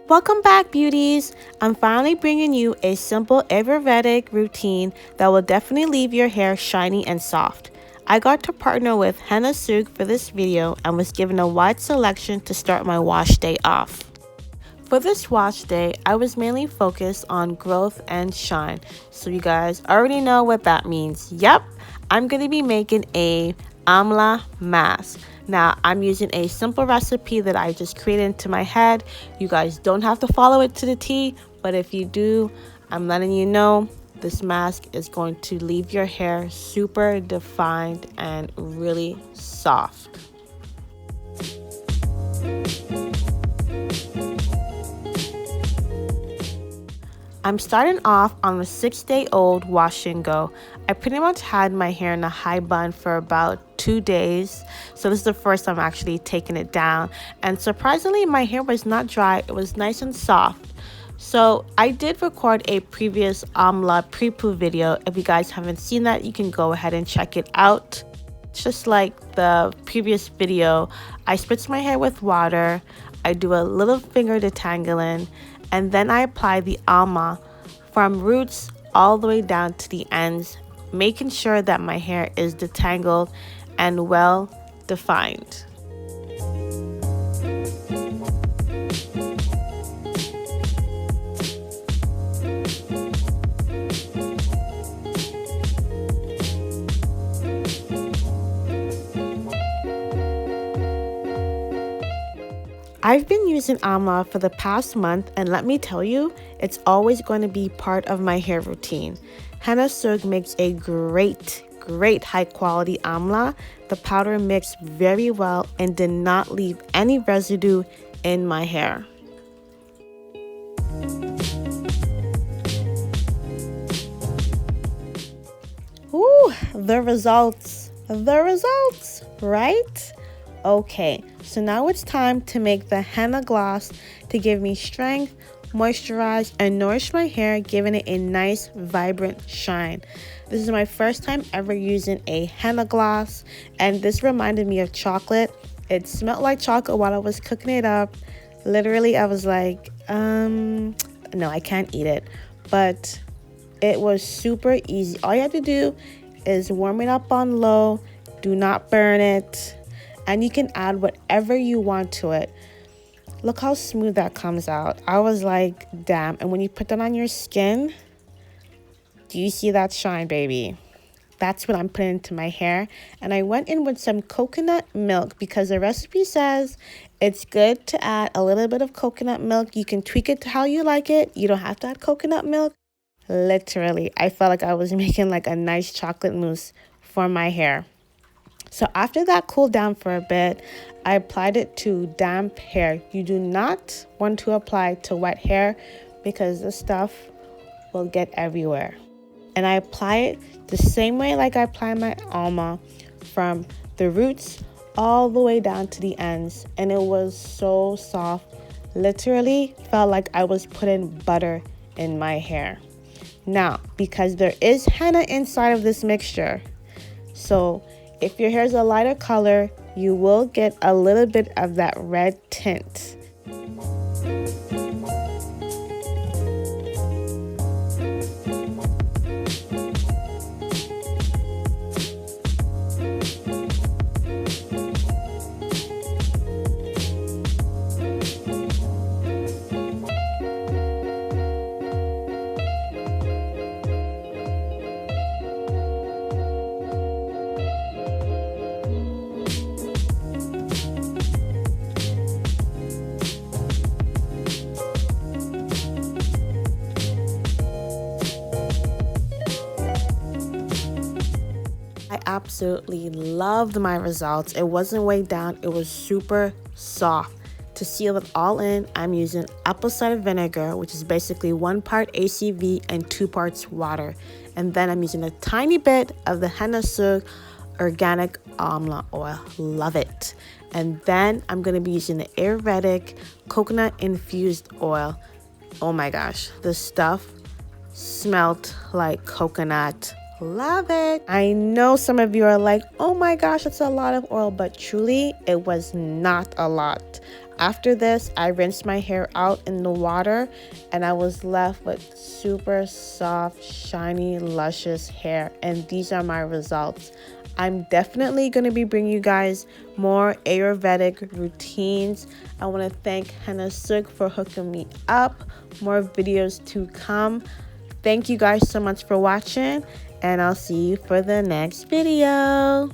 Welcome back, beauties! I'm finally bringing you a simple Ayurvedic routine that will definitely leave your hair shiny and soft. I got to partner with HennaSooq for this video and was given a wide selection to start my wash day off. For this wash day, I was mainly focused on growth and shine, so you guys already know what that means. Yep, I'm going to be making a Amla mask. Now, I'm using a simple recipe that I just created into my head. You guys don't have to follow it to the T, but if you do, I'm letting you know this mask is going to leave your hair super defined and really soft. I'm starting off on a 6-day-old wash and go. I pretty much had my hair in a high bun for about 2 days. So this is the first time I'm actually taking it down. And surprisingly, my hair was not dry. It was nice and soft. So I did record a previous Amla pre-poo video. If you guys haven't seen that, you can go ahead and check it out. Just like the previous video, I spritz my hair with water. I do a little finger detangling. And then I apply the alma from roots all the way down to the ends, making sure that my hair is detangled and well defined. I've been using Amla for the past month, and let me tell you, it's always going to be part of my hair routine. HennaSooq makes a great high quality Amla. The powder mixed very well and did not leave any residue in my hair. Ooh, the results, right? Okay, so now it's time to make the henna gloss to give me strength, moisturize, and nourish my hair, giving it a nice, vibrant shine. This is my first time ever using a henna gloss, and this reminded me of chocolate. It smelled like chocolate while I was cooking it up. Literally, I was like, no, I can't eat it. But it was super easy. All you have to do is warm it up on low. Do not burn it. And you can add whatever you want to it. Look how smooth that comes out. I was like, damn. And when you put that on your skin, do you see that shine, baby? That's what I'm putting into my hair. And I went in with some coconut milk because the recipe says it's good to add a little bit of coconut milk. You can tweak it to how you like it. You don't have to add coconut milk. Literally, I felt like I was making like a nice chocolate mousse for my hair. So after that cooled down for a bit, I applied it to damp hair. You do not want to apply to wet hair because the stuff will get everywhere. And I apply it the same way like I apply my alma, from the roots all the way down to the ends. And it was so soft. Literally felt like I was putting butter in my hair. Now, because there is henna inside of this mixture, so if your hair is a lighter color, you will get a little bit of that red tint. I absolutely loved my results. It wasn't weighed down. It was super soft. To seal it all in, I'm using apple cider vinegar, which is basically 1 part ACV and 2 parts water. And then I'm using a tiny bit of the HennaSooq Organic Amla Oil. Love it. And then I'm going to be using the Ayurvedic coconut infused oil. Oh my gosh, this stuff smelled like coconut. Love it. I know some of you are like, oh my gosh, that's a lot of oil, but truly it was not a lot. After this, I rinsed my hair out in the water and I was left with super soft, shiny, luscious hair. And these are my results. I'm definitely going to be bringing you guys more Ayurvedic routines. I want to thank HennaSooq for hooking me up. More videos to come. Thank you guys so much for watching, and I'll see you for the next video.